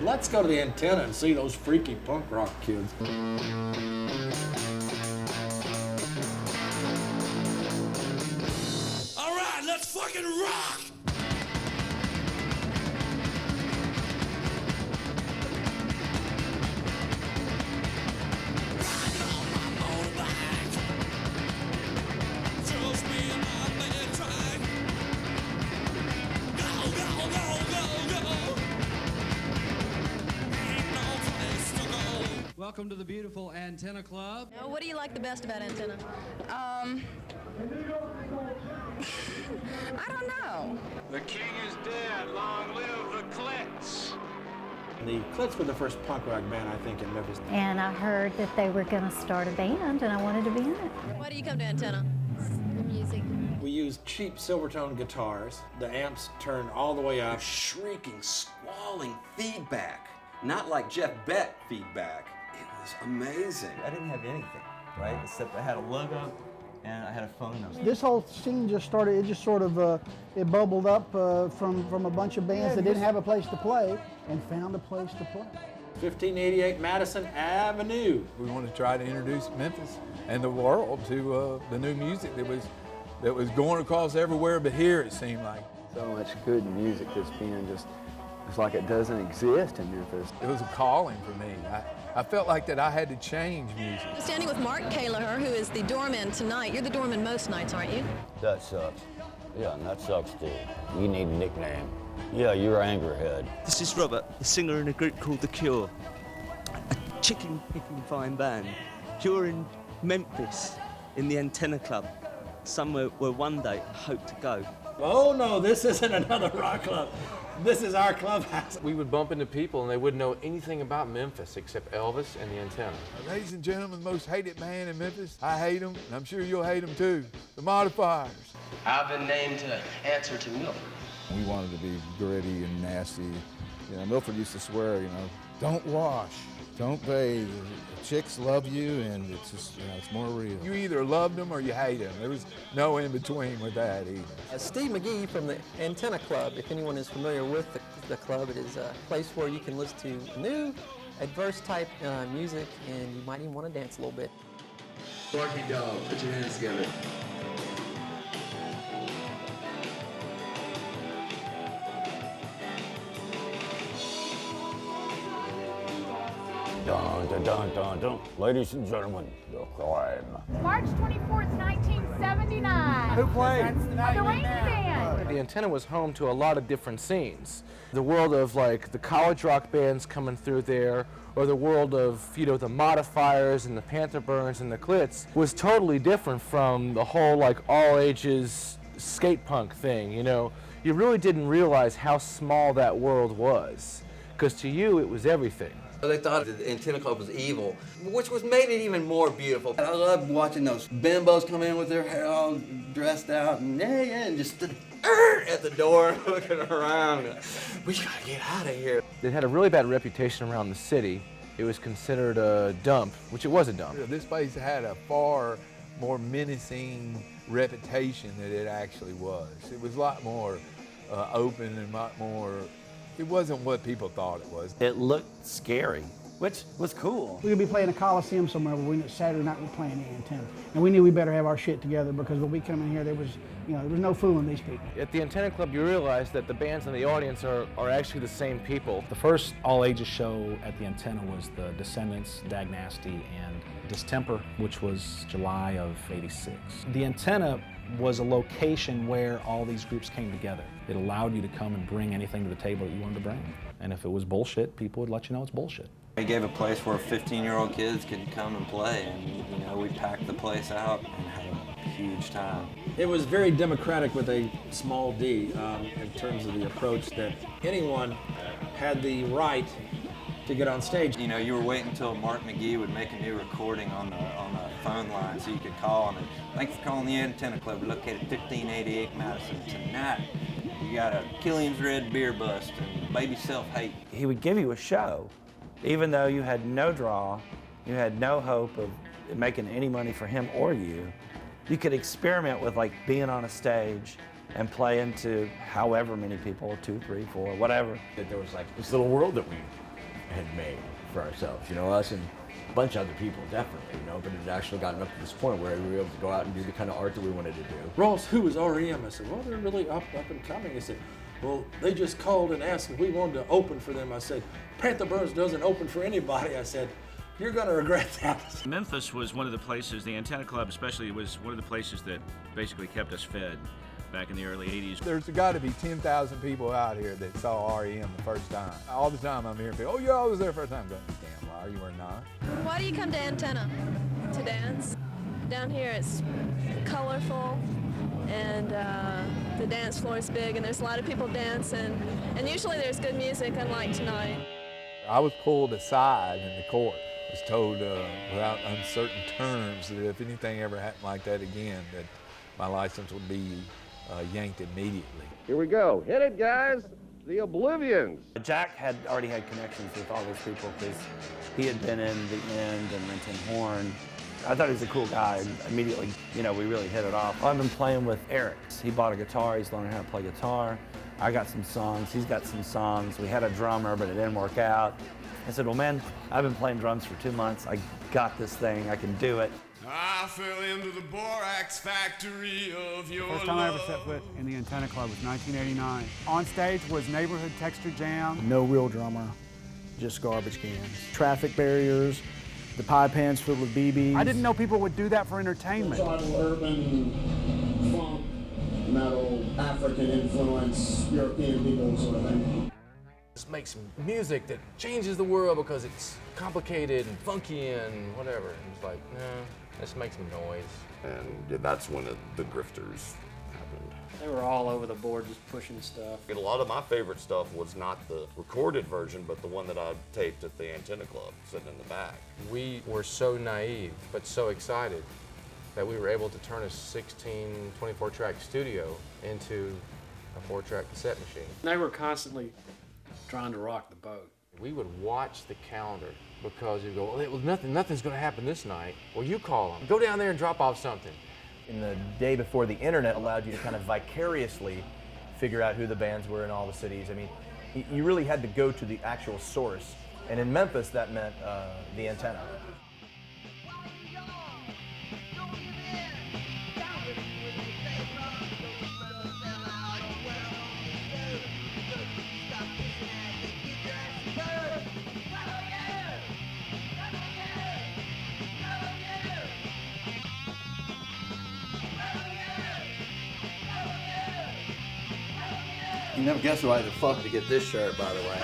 Let's go to the Antenna and see those freaky punk rock kids. All right, let's fucking rock! Welcome to the beautiful Antenna Club. Now, what do you like the best about Antenna? I don't know. The king is dead. Long live the Clits. The Clits were the first punk rock band, I think, in Memphis. And I heard that they were going to start a band, and I wanted to be in it. Why do you come to Antenna? The music. We used cheap Silvertone guitars. The amps turned all the way up. Shrieking, squalling feedback. Not like Jeff Beck feedback. It was amazing. I didn't have anything, right? Except I had a logo and I had a phone number. This whole scene just started, it just sort of, it bubbled up from a bunch of bands that didn't have a place to play and found a place to play. 1588 Madison Avenue. We wanted to try to introduce Memphis and the world to the new music that was going across everywhere but here, it seemed like. So much good music that's being just, it's like it doesn't exist in Memphis. It was a calling for me. I felt like that I had to change music. I'm standing with Mark Callagher, who is the doorman tonight. You're the doorman most nights, aren't you? That sucks. Yeah, and that sucks too. You need a nickname. Yeah, you're Angerhead. This is Robert, a singer in a group called The Cure, a chicken-picking fine band. You're in Memphis, in the Antenna Club, somewhere where one day I hope to go. Oh no, this isn't another rock club. This is our clubhouse. We would bump into people and they wouldn't know anything about Memphis except Elvis and the Antenna. Ladies and gentlemen, the most hated band in Memphis. I hate them, and I'm sure you'll hate them too. The Modifiers. I've been named to answer to Milford. We wanted to be gritty and nasty. You know, Milford used to swear, you know, don't wash, don't bathe. The chicks love you, and it's just, you know, it's more real. You either loved them or you hate them. There was no in between with that either. Steve McGee from the Antenna Club. If anyone is familiar with the club, it is a place where you can listen to new, adverse type music, and you might even want to dance a little bit. Barky Dog, put your hands together. Dun, dun, dun, dun, dun. Ladies and gentlemen, the crime. March 24th, 1979. Who played? The Wayne Band. The Antenna was home to a lot of different scenes. The world of like the college rock bands coming through there, or the world of, you know, the Modifiers and the Panther Burns and the Clits was totally different from the whole like all ages skate punk thing, you know. You really didn't realize how small that world was, because to you it was everything. They thought the Antenna Club was evil, which was made it even more beautiful. I loved watching those bimbos come in with their hair all dressed out and and just stood at the door looking around. We gotta get out of here. It had a really bad reputation around the city. It was considered a dump, which it was a dump. This place had a far more menacing reputation than it actually was. It was a lot more open and a lot more. It wasn't what people thought it was. It looked scary, which was cool. We could be playing a Coliseum somewhere, but we knew Saturday night we're playing the Antenna. And we knew we better have our shit together because when we come in here, there was no fooling these people. At the Antenna Club, you realize that the bands in the audience are actually the same people. The first all-ages show at the Antenna was the Descendants, Dag Nasty, and Distemper, which was July of '86. The Antenna was a location where all these groups came together. It allowed you to come and bring anything to the table that you wanted to bring. And if it was bullshit, people would let you know it's bullshit. We gave a place where 15-year-old kids could come and play, and we packed the place out and had a huge time. It was very democratic with a small d in terms of the approach that anyone had the right to get on stage. You know, you were waiting until Mark McGee would make a new recording on the phone line so you could call and thanks for calling the Antenna Club. We're located at 1588 Madison. Tonight, you got a Killian's Red Beer Bust and Baby Self-Hate. He would give you a show, even though you had no draw, you had no hope of making any money for him or you. You could experiment with like being on a stage and play into however many people, 2, 3, 4, whatever. There was like this little world that had made for ourselves. You know, us and a bunch of other people, definitely, you know, but it had actually gotten up to this point where we were able to go out and do the kind of art that we wanted to do. Ross, who is REM? I said, well, they're really up and coming. He said, well, they just called and asked if we wanted to open for them. I said, Panther Burns doesn't open for anybody. I said, you're going to regret that. Memphis was one of the places, the Antenna Club especially, was one of the places that basically kept us fed back in the early 80s. There's got to be 10,000 people out here that saw REM the first time. All the time I'm hearing people, oh yeah, I was there the first time. Going, damn liar, you were not. Why do you come to Antenna? To dance. Down here it's colorful, and the dance floor is big, and there's a lot of people dancing, and usually there's good music, unlike tonight. I was pulled aside in the court. I was told without uncertain terms that if anything ever happened like that again, that my license would be yanked immediately. Here we go. Hit it, guys. The Oblivions. Jack had already had connections with all those people because he had been in The End and Renton Horn. I thought he was a cool guy, and immediately, you know, we really hit it off. I've been playing with Eric. He bought a guitar, he's learning how to play guitar. I got some songs, he's got some songs. We had a drummer, but it didn't work out. I said, well, man, I've been playing drums for 2 months. I got this thing, I can do it. I fell into the borax factory of your First time I ever set foot in the Antenna Club was 1989. On stage was Neighborhood Texture Jam. No real drummer, just garbage cans. Traffic barriers, the pie pans filled with BBs. I didn't know people would do that for entertainment. Urban, funk, metal, African influence, European people sort of thing. Just make some music that changes the world because it's complicated and funky and whatever. And it's like, no, let's make some noise. And that's when the grifters happened. They were all over the board just pushing stuff. A lot of my favorite stuff was not the recorded version, but the one that I taped at the Antenna Club, sitting in the back. We were so naive, but so excited that we were able to turn a 16, 24-track studio into a 4-track cassette machine. They were constantly trying to rock the boat. We would watch the calendar because you'd go, well, nothing's going to happen this night. Well, you call them. Go down there and drop off something. In the day before the internet allowed you to kind of vicariously figure out who the bands were in all the cities. I mean, you really had to go to the actual source. And in Memphis, that meant the Antenna. You never guess who I had to fuck to get this shirt, by the way.